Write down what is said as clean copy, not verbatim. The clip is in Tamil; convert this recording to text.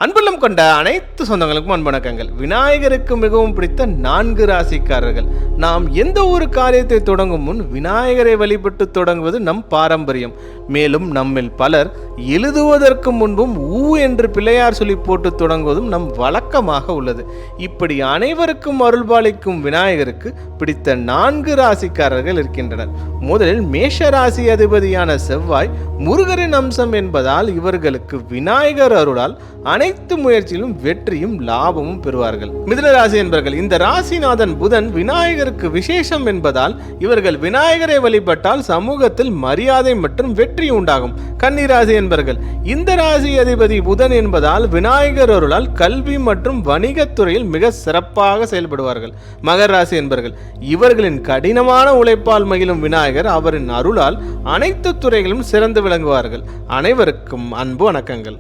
அன்புள்ளம் கொண்ட அனைத்து சொந்தங்களுக்கும் அன்பு வணக்கங்கள். விநாயகருக்கு மிகவும் பிடித்த 4 ராசிக்காரர்கள். நாம் எந்த ஒரு காரியத்தை தொடங்கும் முன் விநாயகரை வழிபட்டு தொடங்குவது நம் பாரம்பரியம். மேலும் நம்மில் பலர் எழுதுவதற்கு முன்பும் என்று பிள்ளையார் சொல்லி போட்டு தொடங்குவதும் நம் வழக்கமாக உள்ளது. இப்படி அனைவருக்கும் அருள்பாலிக்கும் விநாயகருக்கு பிடித்த 4 ராசிக்காரர்கள் இருக்கின்றனர். முதலில் மேஷ ராசி அதிபதியான செவ்வாய் முருகரின் அம்சம் என்பதால் இவர்களுக்கு விநாயகர் அருளால் அனைத்து முயற்சியிலும் வெற்றியும் லாபமும் பெறுவார்கள். மிதுன ராசி என்பவர்கள், இந்த ராசிநாதன் புதன் விநாயகருக்கு விசேஷம் என்பதால் இவர்கள் விநாயகரை வழிபட்டால் சமூகத்தில் மரியாதை மற்றும் வெற்றி உண்டாகும். கன்னிராசி என்பவர்கள், இந்த ராசி அதிபதி புதன் என்பதால் விநாயகர் அருளால் கல்வி மற்றும் வணிகத்துறையில் மிக சிறப்பாக செயல்படுவார்கள். மகர ராசி என்பவர்கள், இவர்களின் கடினமான உழைப்பால் மகிழும் விநாயகர் அவரின் அருளால் அனைத்து துறைகளிலும் சிறந்து விளங்குவார்கள். அனைவருக்கும் அன்பு வணக்கங்கள்.